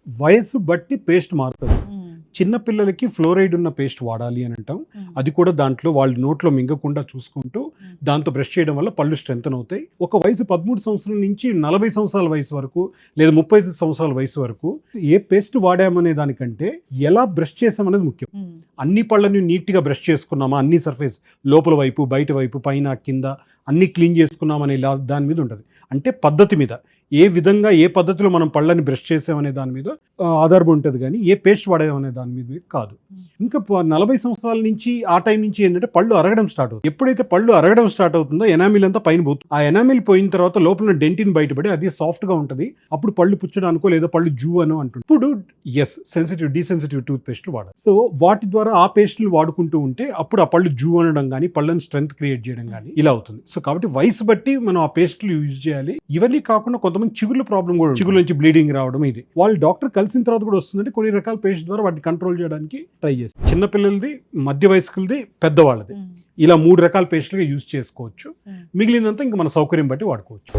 వయసు బట్టి పేస్ట్ మారుతుంది. చిన్న పిల్లలకి ఫ్లోరైడ్ ఉన్న పేస్ట్ వాడాలి అని అంటాం. అది కూడా దాంట్లో వాళ్ళు నోట్లో మింగకుండా చూసుకుంటూ దాంతో బ్రష్ చేయడం వల్ల పళ్ళు స్ట్రెంథన్ అవుతాయి. ఒక వయసు 13 సంవత్సరాల నుంచి 40 సంవత్సరాల వయసు వరకు లేదా 35 సంవత్సరాల వయసు వరకు ఏ పేస్ట్ వాడామనే దానికంటే ఎలా బ్రష్ చేసామనేది ముఖ్యం. అన్ని పళ్ళని నీట్గా బ్రష్ చేసుకున్నామా, అన్ని సర్ఫేస్ లోపల వైపు బయట వైపు పైన కింద అన్ని క్లీన్ చేసుకున్నామనే దాని మీద ఉంటుంది. అంటే పద్ధతి మీద, ఏ విధంగా ఏ పద్ధతిలో మనం పళ్ళని బ్రష్ చేసామనే దాని మీద ఆధారపడి ఉంటుంది, కానీ ఏ పేస్ట్ వాడామనే దాని మీద కాదు. ఇంకా 40 సంవత్సరాల నుంచి ఆ టైం నుంచి ఏంటంటే పళ్ళు అరగడం స్టార్ట్ అవుతుంది. ఎప్పుడైతే పళ్ళు అరగడం స్టార్ట్ అవుతుందో ఎనామిల్ అంతా పైన పోతుంది. ఆ ఎనామిల్ పోయిన తర్వాత లోపల డెంటిన్ బయటపడి అది సాఫ్ట్ గా ఉంటుంది. అప్పుడు పళ్ళు పుచ్చడానికో లేదా పళ్ళు జూ అనో అంటుంది. ఇప్పుడు సెన్సిటివ్ డీసెన్సిటివ్ టూత్ పేస్ట్లు వాడాలి. సో వాటి ద్వారా ఆ పేస్ట్లు వాడుకుంటూ ఉంటే అప్పుడు ఆ పళ్ళు జూ అనడం కానీ పళ్ళని స్ట్రెంత్ క్రియేట్ చేయడం కానీ ఇలా అవుతుంది. సో కాబట్టి వయసు బట్టి మనం ఆ పేస్ట్లు యూజ్ చేయాలి. ఇవన్నీ కాకుండా కొంతమంది చిగుళ్ళ ప్రాబ్లం కూడా, చిగుళ్ళ నుంచి బ్లీడింగ్ రావడం, ఇది వాళ్ళు డాక్టర్ కలిసిన తర్వాత కూడా వస్తుందంటే కొన్ని రకాల పేస్ట్ ద్వారా వాటిని కంట్రోల్ చేయడానికి ట్రై చేస్తారు. చిన్నపిల్లలది, మధ్య వయస్కులది, పెద్దవాళ్ళది, ఇలా 3 రకాల పేస్ట్లుగా యూజ్ చేసుకోవచ్చు. మిగిలినంతా ఇంకా మన సౌకర్యం బట్టి వాడుకోవచ్చు.